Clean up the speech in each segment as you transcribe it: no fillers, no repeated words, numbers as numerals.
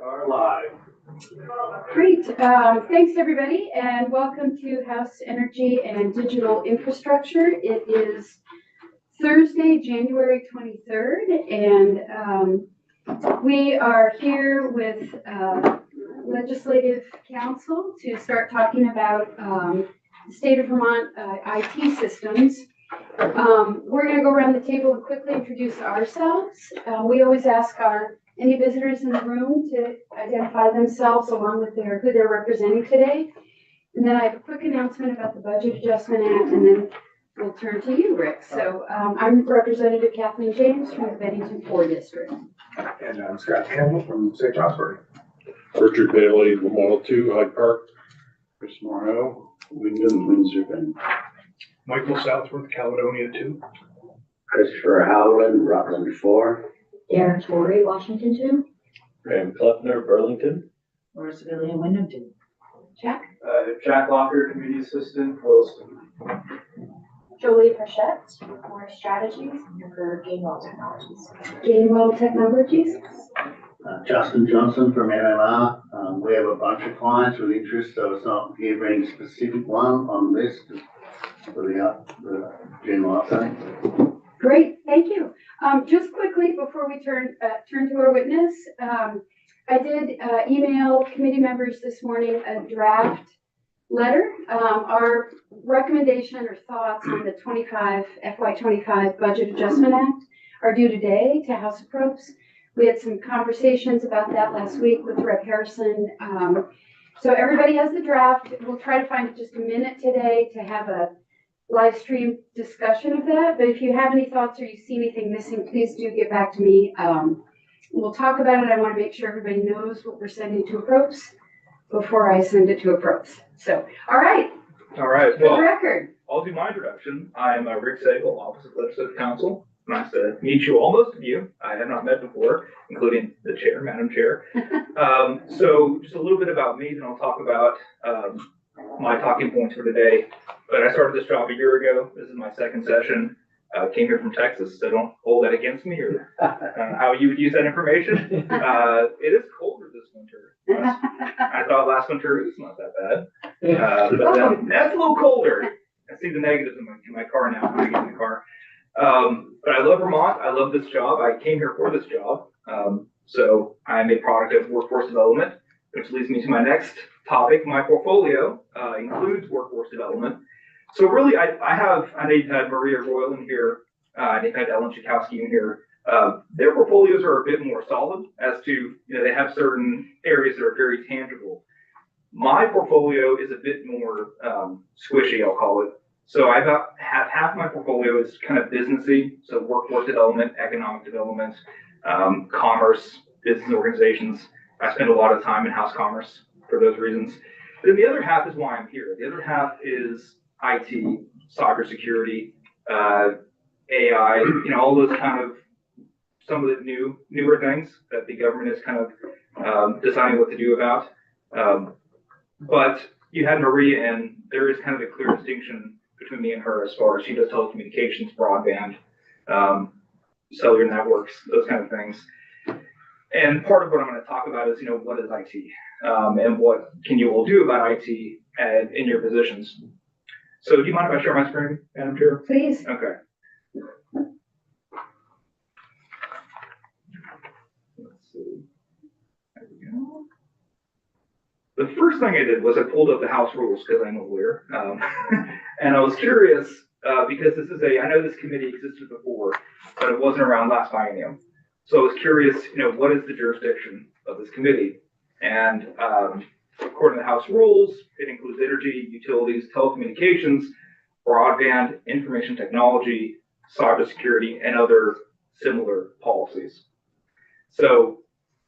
are live. Great. Thanks, everybody, and welcome to House Energy and Digital Infrastructure. It is Thursday, January 23rd, and we are here with Legislative Council to start talking about the state of Vermont IT systems. We're going to go around the table and quickly introduce ourselves. We always ask any visitors in the room to identify themselves along with who they're representing today. And then I have a quick announcement about the Budget Adjustment Act, and then we'll turn to you, Rick. So I'm Representative Kathleen James from the Bennington 4 District. And I'm Scott Campbell from St. Johnsbury. Richard Bailey, Model 2, Hyde Park. Chris Morrow, Wyndham, Windsor Bend. Michael Southworth, Caledonia 2. Christopher Howland, Rutland 4. Darren Torrey, Washington 2. Graham Kleffner, Burlington. Laura Civilian, Wyndham 2. Jack? Jack Locker, Community Assistant, Williston. Jolie Frechette, More Strategies, for Gainwell Technologies. Gainwell Technologies. Justin Johnson from MMR. We have a bunch of clients with interest, so it's not giving any specific one on the list for the general update. Great, thank you. Just quickly before we turn to our witness, I did email committee members this morning a draft letter. Our recommendation or thoughts on the FY25 Budget Adjustment Act are due today to House Approps. We had some conversations about that last week with Rep. Harrison. So everybody has the draft. We'll try to find just a minute today to have a live stream discussion of that. But if you have any thoughts or you see anything missing, please do get back to me. We'll talk about it. I want to make sure everybody knows what we're sending to Approps before I send it to Approps. So, all right. All right. For the record. I'll do my introduction. I'm Rick Sagal, Office of Legislative Counsel. Nice to meet you all, most of you. I have not met before, including the chair, Madam Chair. So just a little bit about me, then I'll talk about my talking points for today. But I started this job a year ago. This is my second session. Came here from Texas, so don't hold that against me or how you would use that information. It is colder this winter. I thought last winter was not that bad. But then that's a little colder. I see the negatives in my car now when I get in the car. But I love Vermont. I love this job. I came here for this job. So I'm a product of workforce development, which leads me to my next topic. My portfolio includes workforce development. So really, I know you've had Maria Royal in here. They've had Ellen Chakowski in here. Their portfolios are a bit more solid as to, they have certain areas that are very tangible. My portfolio is a bit more squishy, I'll call it. So I have half my portfolio is kind of businessy, so workforce development, economic development, commerce, business organizations. I spend a lot of time in House Commerce for those reasons. Then the other half is why I'm here. The other half is IT, cybersecurity, AI, all those kind of some of the newer things that the government is kind of deciding what to do about. But you had Maria, and there is kind of a clear distinction between me and her as far as she does telecommunications, broadband, cellular networks, those kind of things. And part of what I'm going to talk about is, what is IT and what can you all do about IT in your positions. So do you mind if I share my screen, Madam Chair? Please. Okay. Let's see. There we go. The first thing I did was I pulled up the House rules because I'm a lawyer. And I was curious because I know this committee existed before, but it wasn't around last biennium. So I was curious, what is the jurisdiction of this committee? And according to the House rules, it includes energy, utilities, telecommunications, broadband, information technology, cybersecurity, and other similar policies. So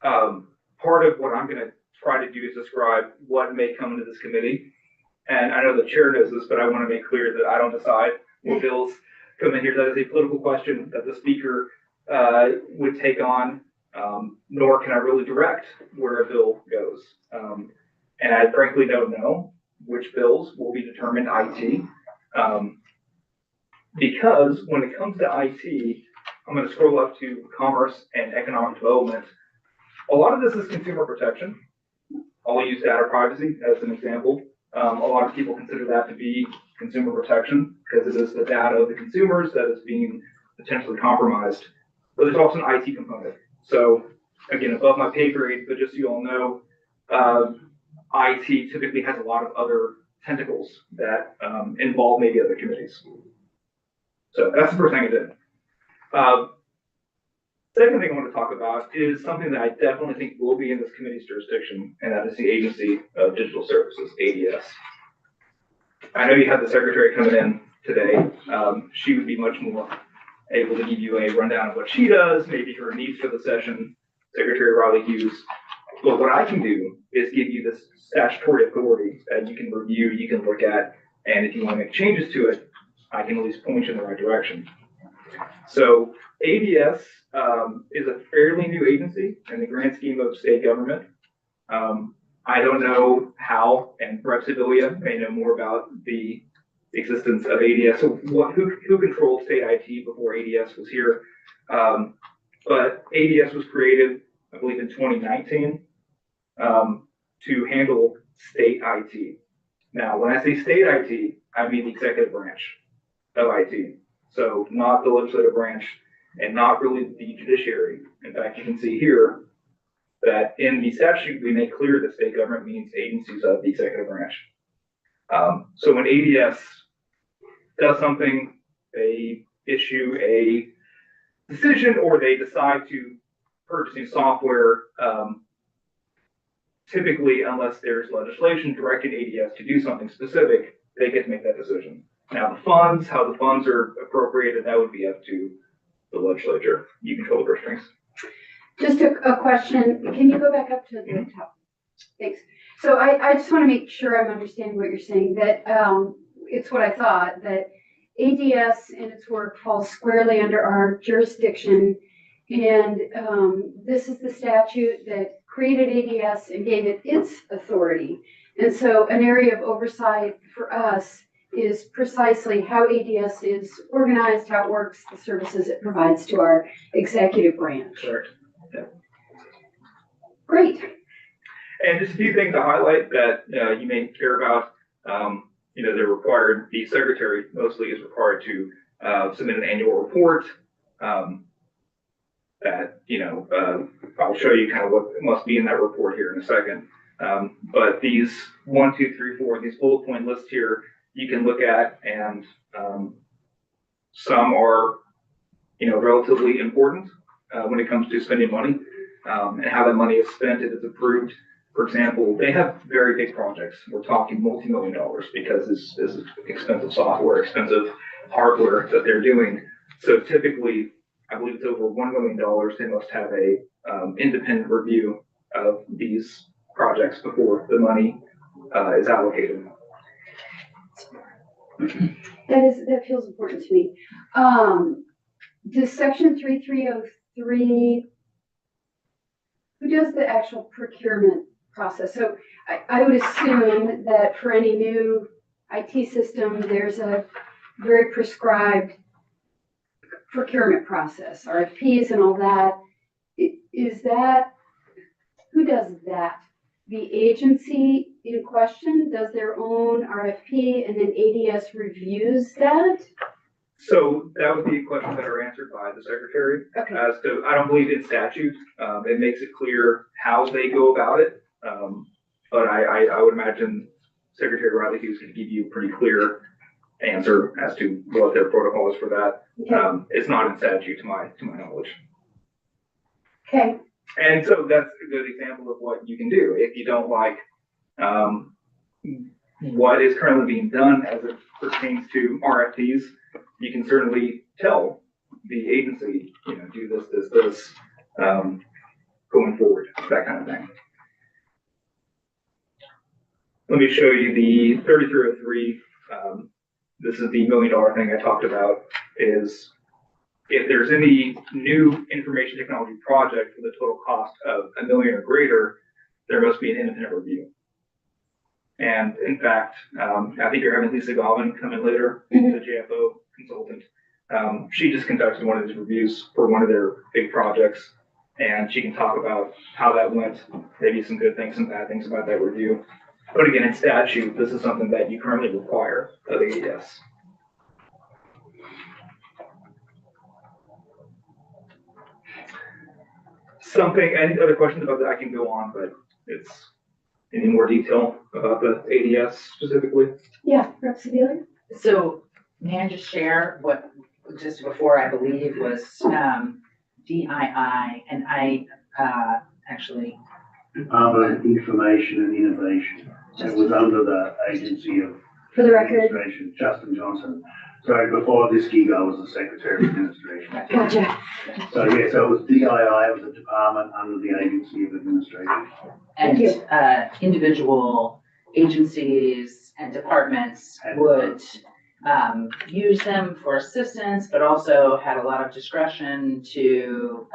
part of what I'm going to try to do is describe what may come into this committee. And I know the chair knows this, but I want to make clear that I don't decide what bills come in here. That is a political question that the speaker would take on, nor can I really direct where a bill goes. And I frankly don't know which bills will be determined IT. Because when it comes to IT, I'm going to scroll up to commerce and economic development. A lot of this is consumer protection. I'll use data privacy as an example. A lot of people consider that to be consumer protection because it is the data of the consumers that is being potentially compromised. But there's also an IT component. So again, above my pay grade, but just so you all know, IT typically has a lot of other tentacles that involve maybe other committees. So that's the first thing I did. Second thing I want to talk about is something that I definitely think will be in this committee's jurisdiction, and that is the Agency of Digital Services, ADS. I know you had the secretary coming in today. She would be much more able to give you a rundown of what she does, maybe her needs for the session, Secretary Riley Hughes. But what I can do is give you this statutory authority that you can review, you can look at, and if you want to make changes to it, I can at least point you in the right direction. So ADS is a fairly new agency in the grand scheme of state government. I don't know how, and perhaps Adelia may know more about the existence of ADS. So who controlled state IT before ADS was here? But ADS was created, I believe, in 2019 to handle state IT. Now, when I say state IT, I mean the executive branch of IT. So not the legislative branch and not really the judiciary. In fact, you can see here that in the statute, we make clear that state government means agencies of the executive branch. So when ADS does something, they issue a decision or they decide to purchase new software, typically, unless there's legislation directing ADS to do something specific, they get to make that decision. Now, the funds, how the funds are appropriated, that would be up to the legislature. You control the purse strings. Just a question. Can you go back up to the top? Thanks. So I just want to make sure I'm understanding what you're saying, that it's what I thought, that ADS and its work falls squarely under our jurisdiction. And this is the statute that created ADS and gave it its authority. And so an area of oversight for us is precisely how ADS is organized, how it works, the services it provides to our executive branch. Correct. Yeah. Great. And just a few things to highlight that you may care about. They're required, the secretary mostly is required to submit an annual report. I'll show you kind of what must be in that report here in a second. But these 1, 2, 3, 4, these bullet point lists here, you can look at, and some are, relatively important when it comes to spending money and how that money is spent if it's approved. For example, they have very big projects. We're talking multi-million dollars because this is expensive software, expensive hardware that they're doing. So typically, I believe it's over $1 million. They must have a independent review of these projects before the money is allocated. That feels important to me. Does section 3303, who does the actual procurement process? So I would assume that for any new IT system, there's a very prescribed procurement process, RFPs and all that. Is that, who does that? The agency in question does their own RFP and then ADS reviews that? So that would be questions that are answered by the secretary. Okay. As to, I don't believe in statute, it makes it clear how they go about it. But I would imagine Secretary Riley Hughes could give you a pretty clear answer as to what their protocol is for that. Okay. It's not in statute to my knowledge. Okay. And so that's a good example of what you can do. If you don't like what is currently being done as it pertains to RFPs, you can certainly tell the agency, do this, going forward, that kind of thing. Let me show you the 3303. This is the $1 million thing I talked about, is if there's any new information technology project with a total cost of $1 million or greater, there must be an independent review. And in fact, I think you're having Lisa Galvin come in later, the JFO consultant. She just conducted one of these reviews for one of their big projects. and she can talk about how that went, maybe some good things, some bad things about that review. But again, in statute, this is something that you currently require of ADS. Any other questions about that? I can go on, but it's any more detail about the ADS specifically? Yeah, Rep. Sebelia? So may I just share what, just before I believe was, DII, and I, actually, Department of Information and Innovation. It was under the Agency of For the record. Administration, Justin Johnson. Sorry, before this gig, I was the Secretary of Administration. Gotcha. So yeah, so it was DII, it was a department under the Agency of Administration. Thank you. and, individual agencies and departments would, use them for assistance, but also had a lot of discretion to,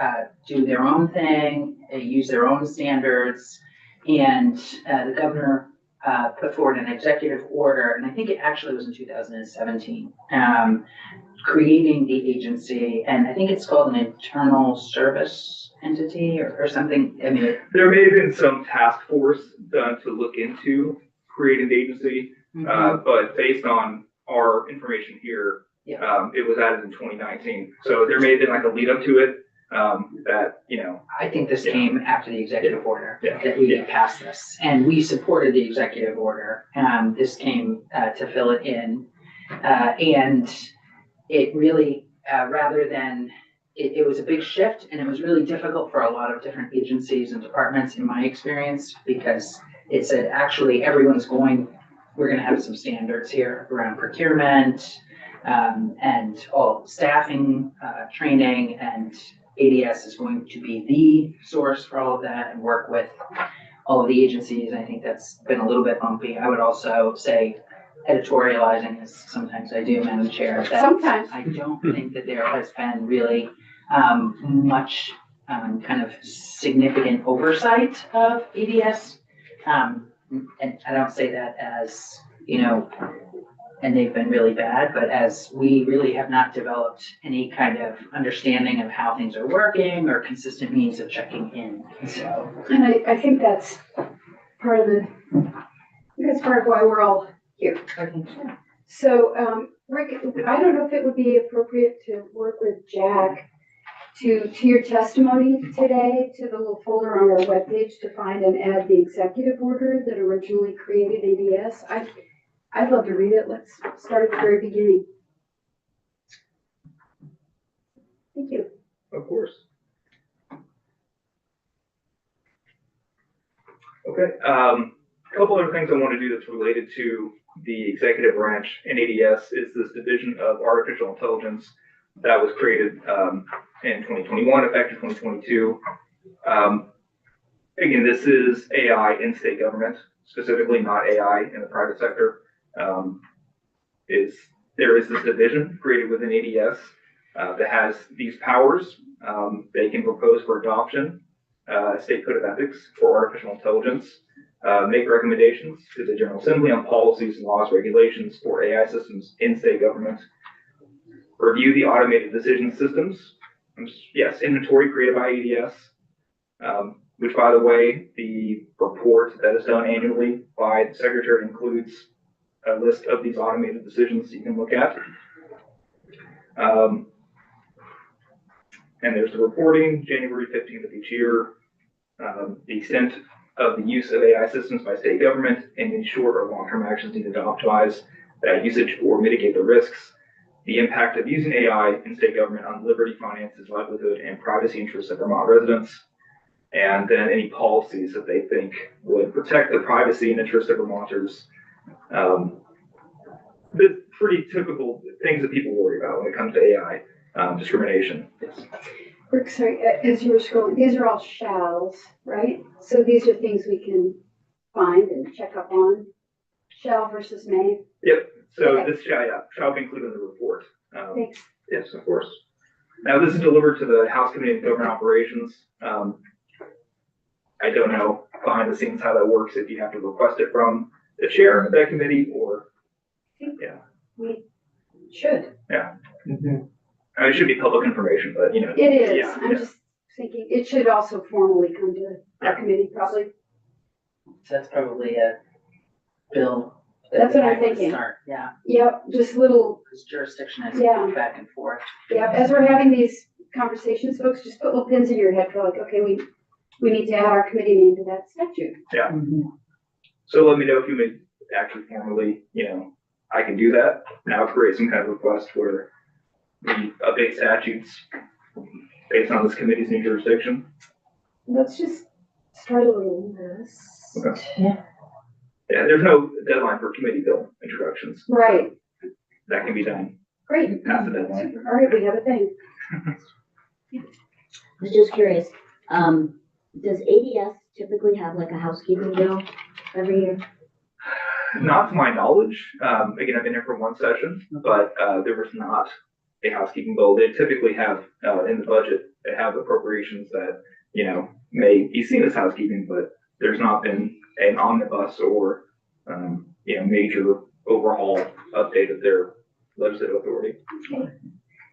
do their own thing, use their own standards. And, the governor, put forward an executive order, and I think it actually was in 2017, creating the agency, and I think it's called an internal service entity or something. I mean, There may have been some task force done to look into creating the agency, but based on our information here, Yeah. It was added in 2019. So there may have been like a lead up to it, that, you know, I think this came after the executive order, Yeah. that we Yeah. passed this, and we supported the executive order. This came, to fill it in. And it really, rather than, it was a big shift, and it was really difficult for a lot of different agencies and departments in my experience, because it said, actually, we're gonna have some standards here around procurement, and all staffing, training, and ADS is going to be the source for all of that and work with all of the agencies. I think that's been a little bit bumpy. I would also say editorializing, as sometimes I do, Madam Chair, that Sometimes. I don't think that there has been really much kind of significant oversight of ADS. And I don't say that as, and they've been really bad, but as we really have not developed any kind of understanding of how things are working or consistent means of checking in. So, And I think that's part of why we're all here. I think so. So, Rick, I don't know if it would be appropriate to work with Jack to your testimony today, to the little folder on our webpage to find and add the executive order that originally created ADS. I'd love to read it. Let's start at the very beginning. Thank you. of course. Okay, a couple other things I want to do that's related to the executive branch in ADS is this division of artificial intelligence that was created in 2021, effective 2022. Again, this is AI in state government, specifically not AI in the private sector. There is this division created within ADS that has these powers. They can propose for adoption state code of ethics for artificial intelligence, make recommendations to the General Assembly on policies, laws, regulations for AI systems in state government, review the automated decision systems. Yes, inventory created by ADS, which, by the way, the report that is done annually by the Secretary includes a list of these automated decisions you can look at. And there's the reporting, January 15th of each year, the extent of the use of AI systems by state government, and any short or long-term actions needed to optimize that usage or mitigate the risks, the impact of using AI in state government on liberty, finances, livelihood, and privacy interests of Vermont residents, and then any policies that they think would protect the privacy and interests of Vermonters. The pretty typical things that people worry about when it comes to AI discrimination. Yes. Rick, sorry, as you were scrolling, these are all shalls, right? So these are things we can find and check up on. Shall versus may. Yep. So Okay. this shall be included in the report. Thanks. Yes, of course. Now, this is delivered to the House Committee on Government Operations. I don't know behind the scenes how that works, if you have to request it from the chair of that committee or, yeah. We should. Yeah. I mean, it should be public information, but It is. Yeah, I'm yeah. just thinking it should also formally come to our committee, probably. So that's probably a bill. That's what I'm I would thinking. Start, yeah, Yep, just little, because jurisdiction has Yeah. moved back and forth. yep, as we're having these conversations, folks, just put little pins in your head for like, okay, we need to add our committee name to that statute. So let me know if you may actually formally, I can do that. Now create some kind of request where we update statutes based on this committee's new jurisdiction. Let's just start a little list. Okay. Yeah. Yeah, there's no deadline for committee bill introductions. Right, That can be done great. past the deadline. All right, we have a thing. I was just curious, does ADS typically have like a housekeeping bill every year? Not to my knowledge. Again, I've been here for one session, but there was not a housekeeping bill. They typically have in the budget, they have appropriations that, may be seen as housekeeping, but there's not been an omnibus or, major overhaul update of their legislative authority. Okay.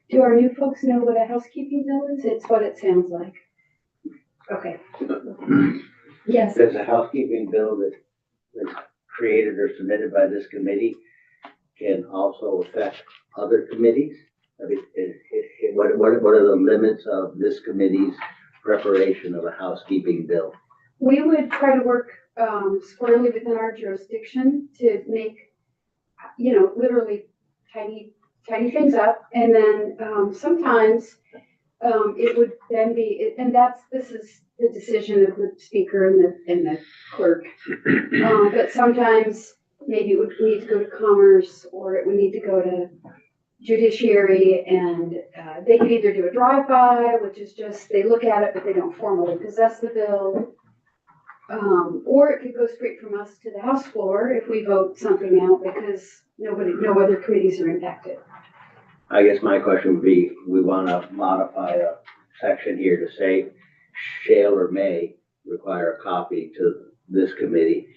Do our new folks know what a housekeeping bill is? It's what it sounds like. Okay. Yes. Does a housekeeping bill that's created or submitted by this committee can also affect other committees? I mean, what are the limits of this committee's preparation of a housekeeping bill? We would try to work squarely within our jurisdiction to make, literally tiny things up. And then sometimes it would then be, and this is the decision of the speaker and the clerk. But sometimes maybe it would need to go to commerce, or it would need to go to judiciary, and they could either do a drive-by, which is just, they look at it, but they don't formally possess the bill. Or it could go straight from us to the House floor if we vote something out, because no other committees are impacted. I guess my question would be, we want to modify a section here to say shall or may require a copy to this committee.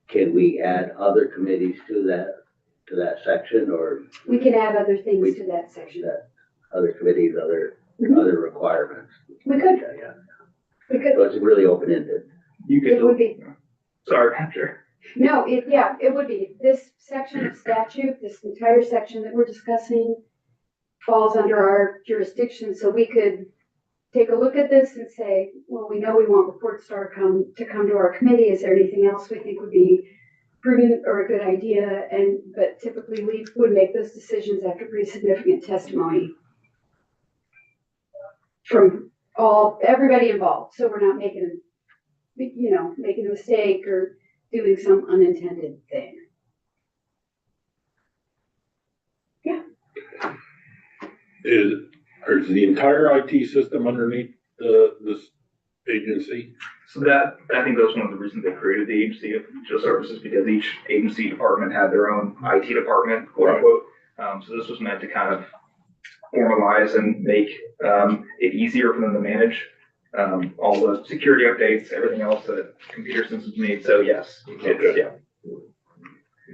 Can we add other committees to that section, or We can add other things to that section. that other committees, other requirements? We could, Yeah. we could. So it's really open-ended. You could. It would be. Sorry, sure. No, it would be. This section of statute, this entire section that we're discussing falls under our jurisdiction, so we could take a look at this and say, well, we know we want reports to come to our committee. Is there anything else we think would be prudent or a good idea? But typically we would make those decisions after pretty significant testimony from everybody involved. So we're not making a mistake or doing some unintended thing. Is the entire IT system underneath this agency? So that, I think that was one of the reasons they created the agency of digital services, because each agency department had their own IT department, quote unquote. So this was meant to kind of formalize and make it easier for them to manage all the security updates, everything else that computer systems need. So yes, Okay. yeah.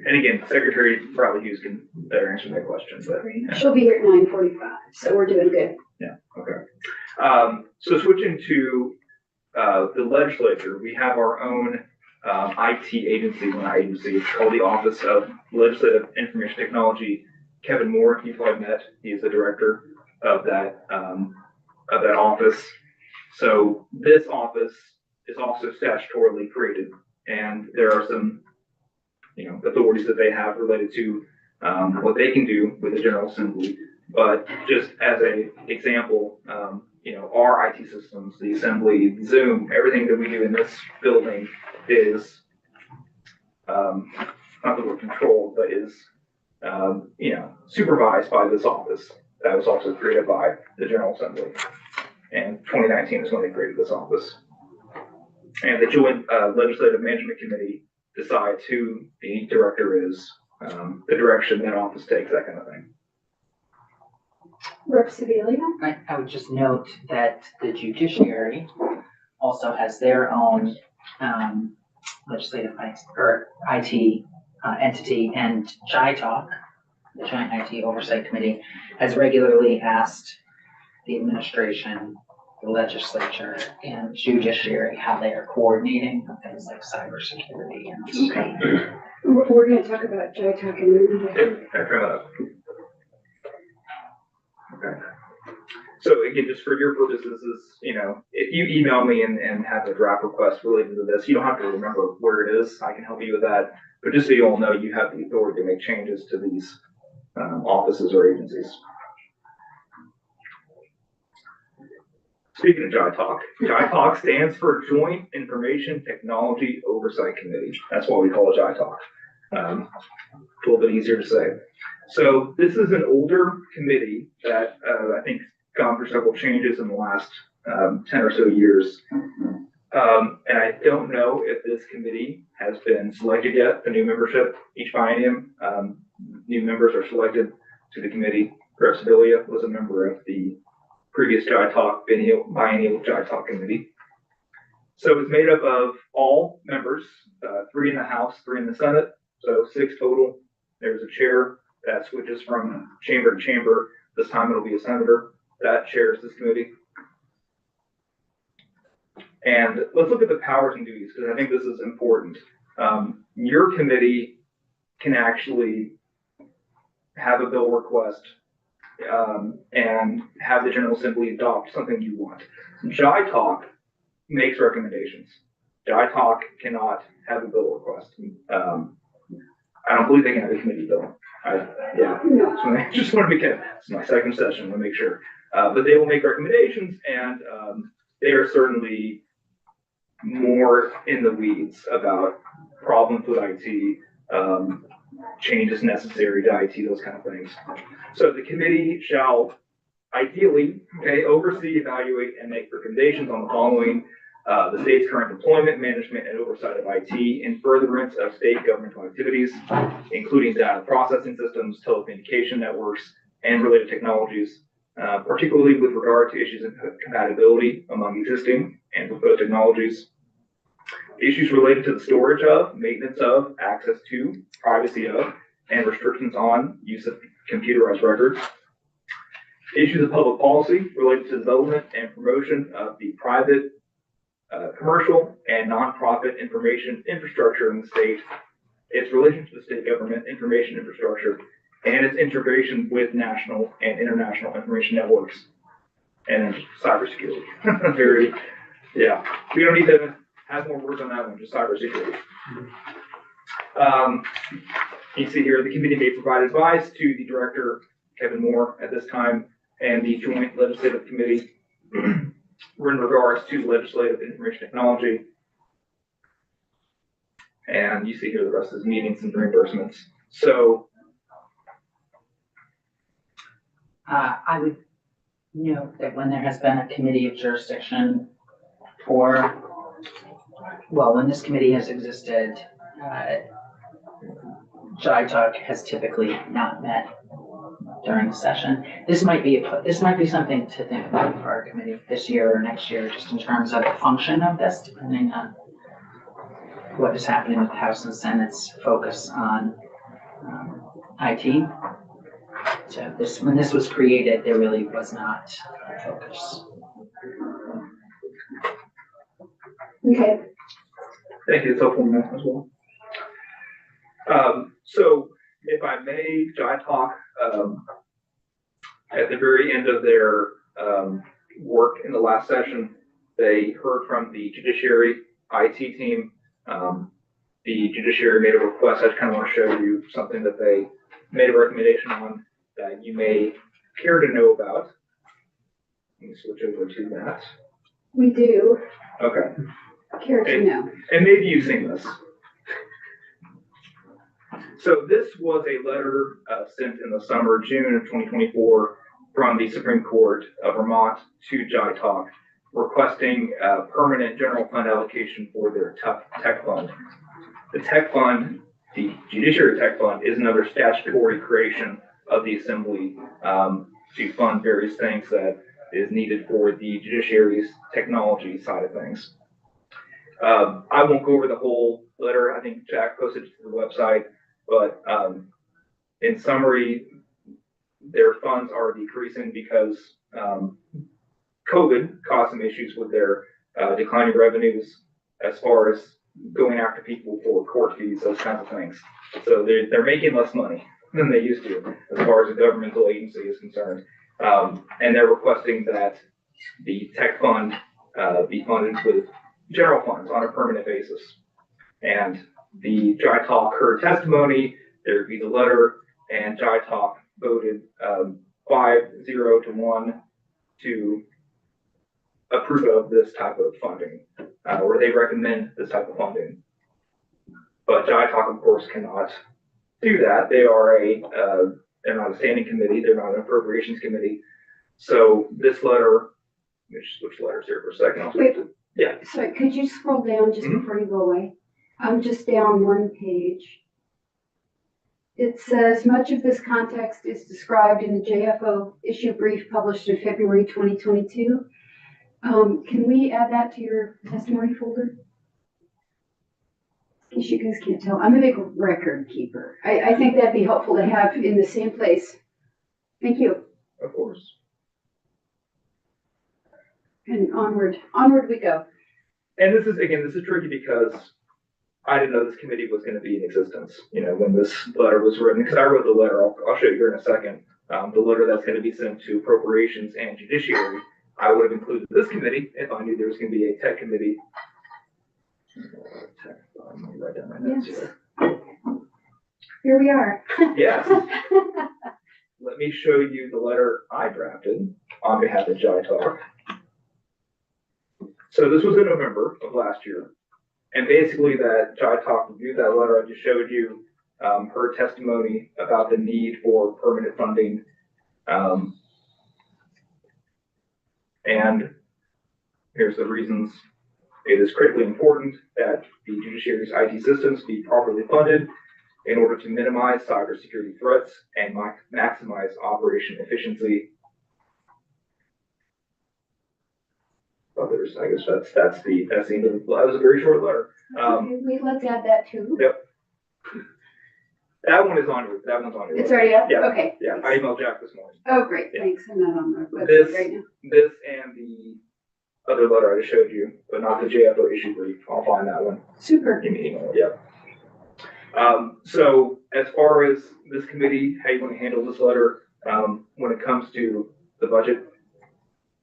And again, Secretary Bradley Hughes can better answer that question, but. Yeah. She'll be here at 9:45, so we're doing good. Yeah, okay. So switching to the legislature, we have our own IT agency, it's called the Office of Legislative Information Technology. Kevin Moore, you've probably met, he's the director of that office. So this office is also statutorily created, and there are some authorities that they have related to what they can do with the General Assembly. But just as an example, our IT systems, the Assembly, Zoom, everything that we do in this building is not the word controlled, but is supervised by this office. That was also created by the General Assembly. And 2019 is when they created this office. And the Joint Legislative Management Committee decides who the director is, the direction that office takes, that kind of thing. Rep. Sebelia? I would just note that the judiciary also has their own legislative or IT entity, and JITALK, the Joint IT Oversight Committee, has regularly asked the administration the legislature and judiciary, how they are coordinating on things like cybersecurity and. Okay. We're gonna talk about Jai Talk in a minute, I think. I turn that up. Okay. So again, just for your purposes, this is, if you email me and have a draft request related to this, you don't have to remember where it is. I can help you with that. But just so you all know, you have the authority to make changes to these offices or agencies. Speaking of Jai Talk stands for Joint Information Technology Oversight Committee. That's why we call it Jai Talk. A little bit easier to say. So this is an older committee that I think gone through several changes in the last 10 or so years. And I don't know if this committee has been selected yet, the new membership. Each biennium, new members are selected to the committee. Chris Villia was a member of the previous Jai Talk biennial Jai Talk committee. So it's made up of all members, 3 in the House, 3 in the Senate, so 6 total. There's a chair that switches from chamber to chamber. This time it'll be a senator that chairs this committee. And let's look at the powers and duties, because I think this is important. Your committee can actually have a bill request and have the General Assembly adopt something you want. Jai Talk makes recommendations. Jai Talk cannot have a bill request. I don't believe they can have a committee bill. Just want to make it. It's my second session. Want to make sure. But they will make recommendations, and they are certainly more in the weeds about problems with IT, changes necessary to IT, those kind of things. So the committee shall ideally oversee, evaluate, and make recommendations on the following: the state's current deployment, management, and oversight of IT in furtherance of state governmental activities, including data processing systems, telecommunication networks, and related technologies, particularly with regard to issues of compatibility among existing and proposed technologies, issues related to the storage of, maintenance of, access to, privacy of, and restrictions on use of computerized records, issues of public policy related to development and promotion of the private, commercial, and nonprofit information infrastructure in the state, its relation to the state government information infrastructure, and its integration with national and international information networks, and cybersecurity. We don't need to have more words on that one, just cybersecurity. You see here, the committee may provide advice to the director, Kevin Moore, at this time, and the Joint Legislative Committee in regards to legislative information technology. And you see here the rest of his meetings and reimbursements. So I would note that when there has been a committee of jurisdiction when this committee has existed, Jai Talk has typically not met during the session. This might be something to think about for our committee this year or next year, just in terms of the function of this, depending on what is happening with the House and Senate's focus on IT. So when this was created, there really was not a focus. Okay. thank you, it's helpful to know as well. So if I may, Jai Talk, at the very end of their work in the last session, they heard from the judiciary IT team. The judiciary made a request. I just kind of want to show you something that they made a recommendation on that you may care to know about. Let me switch over to that. We do. Okay. Care to know. And maybe you've seen this. So this was a letter sent in the summer, June of 2024, from the Supreme Court of Vermont to Jai Talk, requesting a permanent general fund allocation for their tech fund. The tech fund, the Judiciary Tech Fund, is another statutory creation of the Assembly to fund various things that is needed for the judiciary's technology side of things. I won't go over the whole letter. I think Jack posted it to the website, but in summary, their funds are decreasing because COVID caused some issues with their declining revenues as far as going after people for court fees, those kinds of things. So they're making less money than they used to as far as a governmental agency is concerned. And they're requesting that the tech fund be funded with general funds on a permanent basis. And the Jai Talk heard testimony, there reviewed the letter, and Jai Talk voted 5-0 to 1 to approve of this type of funding, or they recommend this type of funding. But Jai Talk, of course, cannot do that. They are they're not a standing committee, they're not an appropriations committee. So this letter, let me switch letters here for a second. Wait. Yeah. Sorry, could you scroll down just before you go away? I'm just down one page. It says, much of this context is described in the JFO issue brief published in February 2022. Can we add that to your testimony folder? In case you guys can't tell, I'm a big record keeper. I think that'd be helpful to have in the same place. Thank you. Of course. And onward we go. And this is tricky because I didn't know this committee was going to be in existence, when this letter was written, because I wrote the letter, I'll show you here in a second, the letter that's going to be sent to Appropriations and Judiciary. I would have included this committee if I knew there was going to be a tech committee. Let me write down my notes here. Here we are. Yes. Let me show you the letter I drafted on behalf of Jai Talk. So this was in November of last year. And basically that Jai Talk reviewed that letter I just showed you, her testimony about the need for permanent funding. And here's the reasons. It is critically important that the judiciary's IT systems be properly funded in order to minimize cybersecurity threats and maximize operation efficiency. Others, I guess that's the end of the, that was a very short letter. Let's add that too. Yep. That one is on your, that one's on your. It's already up? Yeah. Okay. Yeah, I emailed Jack this morning. Oh, great, Yeah. thanks. I'm not on the This, website right now. this and the other letter I just showed you, but not the JFO issue brief. I'll find that one. Super. Give me an email, yeah. So as far as this committee, how you want to handle this letter, when it comes to the budget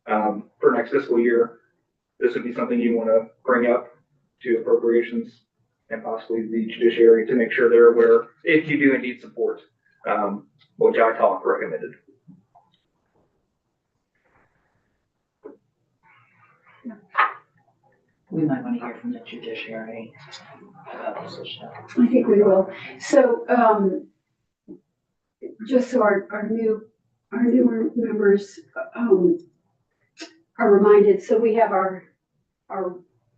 for next fiscal year, this would be something you want to bring up to appropriations and possibly the judiciary to make sure they're aware, if you do indeed support what Jai Talk recommended. We might want to hear from the judiciary about this issue. I think we will. So, just so our newer members, are reminded, so we have our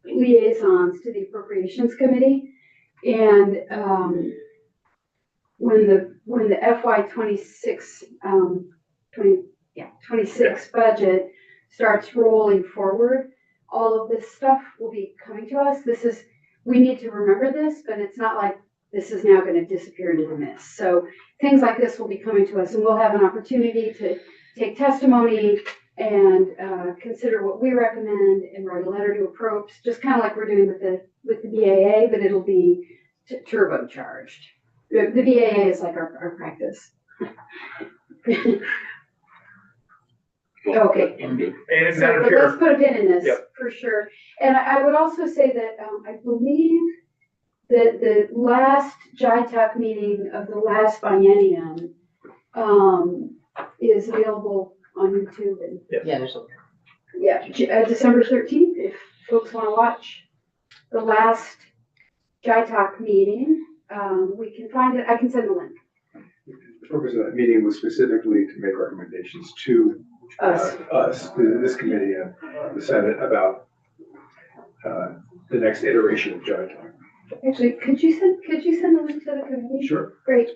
liaisons to the Appropriations Committee. And, when the FY 26 budget starts rolling forward, all of this stuff will be coming to us. We need to remember this, but it's not like this is now going to disappear into the mist. So things like this will be coming to us, and we'll have an opportunity to take testimony and consider what we recommend and write a letter to approach, just kind of like we're doing with the BAA, but it'll be turbocharged. The BAA is like our practice. Okay. And So, Madam but Chair, let's put a pin in this, Yep. for sure. And I would also say that, I believe that the last JITAC meeting of the last biennium, is available on YouTube and, Yeah, there's a. yeah, December 13th, if folks want to watch the last JITAC meeting, we can find it, I can send the link. The purpose of that meeting was specifically to make recommendations to Us. this committee and the Senate about the next iteration of Jai Talk. Actually, could you send the link to the committee? Sure. Great.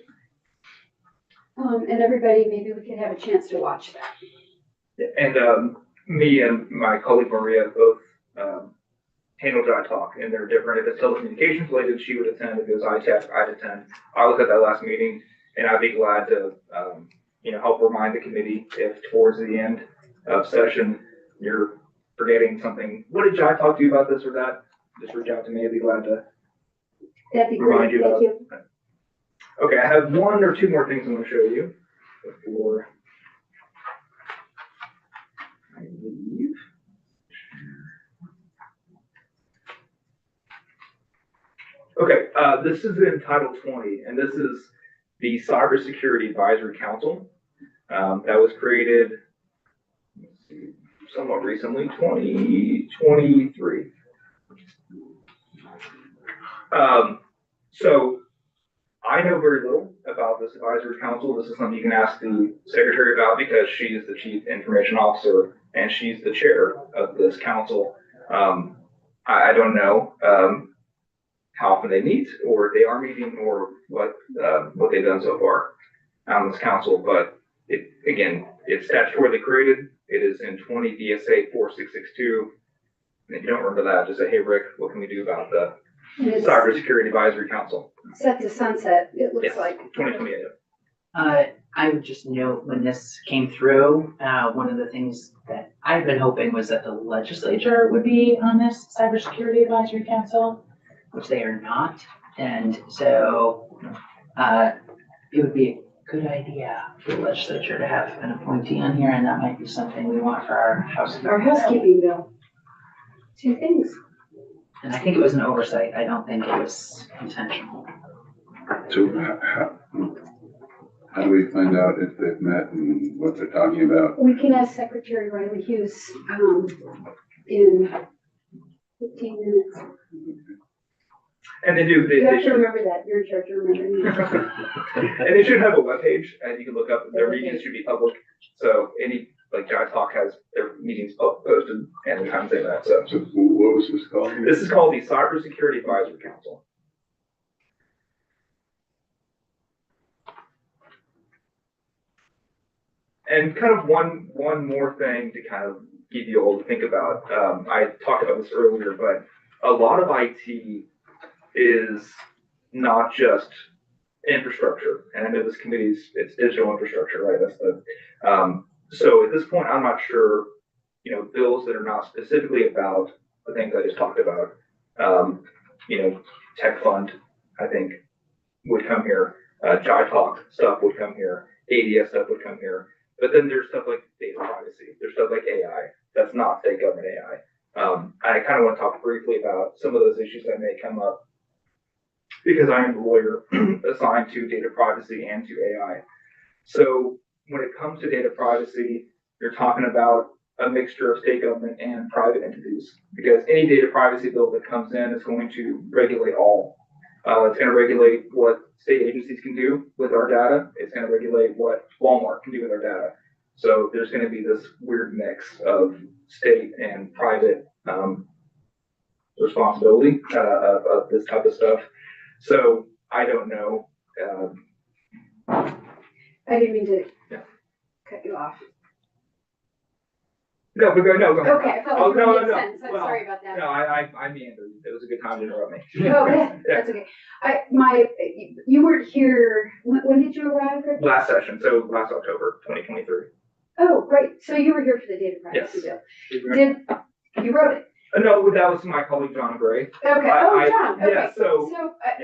And everybody, maybe we can have a chance to watch that. and me and my colleague Maria both handle Jai Talk, and they're different. If it's telecommunications related, she would attend. If it was ITech, I'd attend. I was at that last meeting, and I'd be glad to help remind the committee if towards the end of session you're forgetting something, what did Jai talk to you about this or that? Just reach out to me. I'd be glad to That'd be remind great, you about. thank you. Okay, I have one or two more things I'm gonna show you before I leave. Okay, this is in Title 20, and this is the Cybersecurity Advisory Council that was created, let's see, somewhat recently, 2023. So I know very little about this advisory council. This is something you can ask the secretary about because she is the chief information officer and she's the chair of this council. I don't know how often they meet or if they are meeting or what they've done so far on this council, but again, it's statutorily created. It is in 20 DSA 4662. And if you don't remember that, just say, hey, Rick, what can we do about the Cybersecurity Advisory Council? Set to sunset, it looks Yes, like. 2028. I would just note when this came through, one of the things that I've been hoping was that the legislature would be on this cybersecurity advisory council, which they are not. And so, it would be a good idea for the legislature to have an appointee on here, and that might be something we want for our housekeeping. Our housekeeping bill. Two things. And I think it was an oversight. I don't think it was intentional. So how do we find out if they've met and what they're talking about? We can ask Secretary Riley Hughes, in 15 minutes. And they do, You have to should, remember that, you're in charge of remembering. and they should have a webpage, and you can look up, their meetings should be public. So any, like Jai Talk has their meetings posted and the times they met, so. So what was this called? This is called the Cybersecurity Advisory Council. And kind of one more thing to kind of give you all to think about. I talked about this earlier, but a lot of IT is not just infrastructure. And I know this committee's, it's digital infrastructure, right? That's the, so at this point, I'm not sure, bills that are not specifically about the things I just talked about, tech fund, I think would come here. Jai Talk stuff would come here. ADS stuff would come here. But then there's stuff like data privacy. There's stuff like AI. That's not state government AI. I kind of want to talk briefly about some of those issues that may come up because I am a lawyer assigned to data privacy and to AI. So when it comes to data privacy, you're talking about a mixture of state government and private entities because any data privacy bill that comes in is going to regulate all. It's going to regulate what state agencies can do with our data. It's going to regulate what Walmart can do with our data. So there's going to be this weird mix of state and private responsibility of this type of stuff. So I don't know. I didn't mean to cut you off. No, but go. Okay, I felt like no, it made sense. I'm Well, sorry about that. No, I meandered. It was a good time to interrupt me. Oh, that's okay. You weren't here, when did you arrive? Rick? Last session, so last October, 2023. Oh, great. So you were here for the data privacy bill. You wrote it? No, that was my colleague, John Gray. Okay, John, okay. Yeah, so.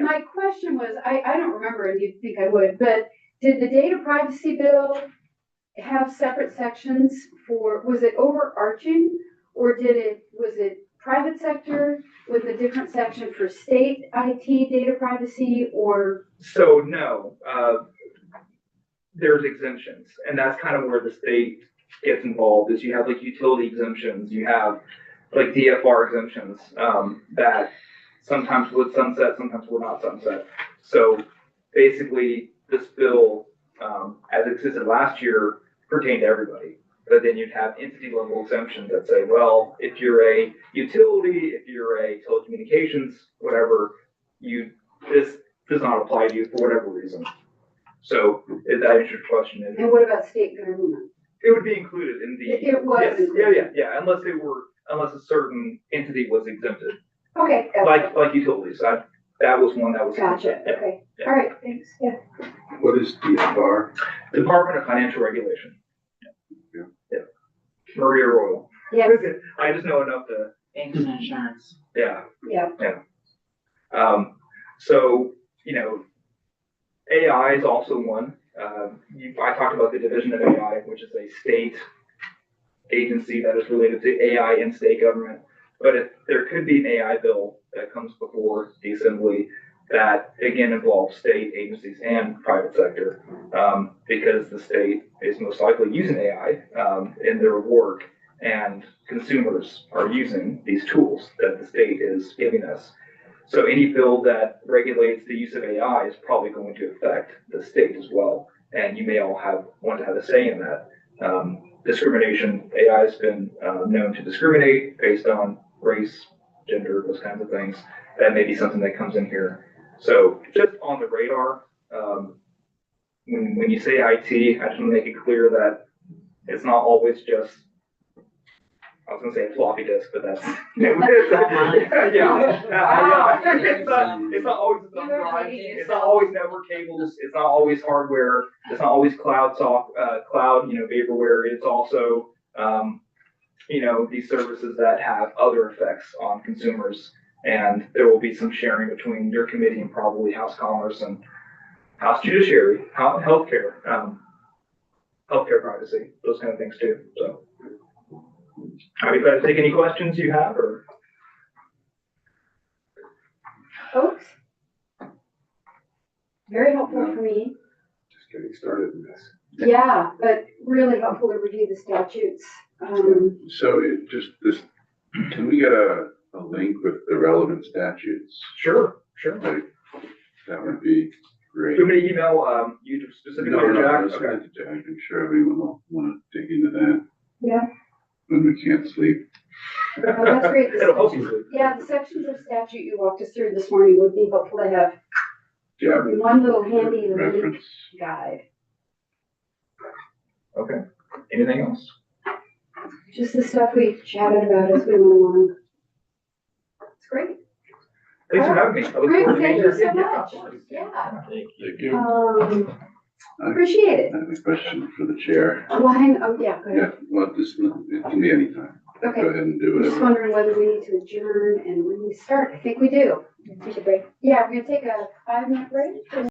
My question was, I don't remember, and you'd think I would, but did the data privacy bill have separate sections for, was it overarching or was it private sector with a different section for state IT data privacy or? So no, there's exemptions and that's kind of where the state gets involved is you have like utility exemptions, you have like DFR exemptions that sometimes would sunset, sometimes would not sunset. So basically this bill, as it existed last year, pertained to everybody. But then you'd have entity level exemptions that say, well, if you're a utility, if you're a telecommunications, whatever, this does not apply to you for whatever reason. So if that answers your question. And what about state government? It would be included in the. It was yes, included. Yeah, unless a certain entity was exempted. Okay, gotcha. Like utilities. That was one that was. Gotcha, yeah. okay. Yeah. All right, thanks, yeah. What is DFR? Department of Financial Regulation. Yeah. Yeah. Maria Royal. Yes, I just know enough to, Banks and insurance. yeah. yeah, So, AI is also one. I talked about the Division of AI, which is a state agency that is related to AI and state government. But if there could be an AI bill that comes before the assembly that again involves state agencies and private sector, because the state is most likely using AI in their work, and consumers are using these tools that the state is giving us. So any bill that regulates the use of AI is probably going to affect the state as well. And you may all want to have a say in that. Discrimination, AI has been known to discriminate based on race, gender, those kinds of things. That may be something that comes in here. So just on the radar, when you say IT, I just want to make it clear that it's not always just, I was gonna say a floppy disk, but that's, yeah. It's not always a thumb drive, it's not always network cables, it's not always hardware, it's not always cloud, vaporware, it's also, these services that have other effects on consumers. And there will be some sharing between your committee and probably House Commerce and House Judiciary, healthcare privacy, those kind of things too, so. Are you glad to take any questions you have, or? folks. Very helpful for me. Just getting started in this. Yeah, but really helpful to review the statutes. So it just, can we get a link with the relevant statutes? Sure. Like, that would be great. Do you want me to email, you specifically, No, Jack? send it to Jack. I'm sure everyone will want to dig into that. Yeah. When we can't sleep. Oh, that's great. It'll help you sleep. Yeah, the sections of statute you walked us through this morning would be helpful to have Yeah. one little handy link Reference. guide. Okay. Anything else? Just the stuff we chatted about as we went along. It's great. Thanks for having me. I look Great, forward to thank being you here so again. much. Yeah. Yeah. Thank you. Appreciate it. I have a question for the chair. Well, yeah, go Yeah, ahead. well, it can be anytime. Okay. Go ahead and do I'm just whatever. wondering whether we need to adjourn and restart. I think we do. Take a break. Yeah, we're gonna take a 5-minute break.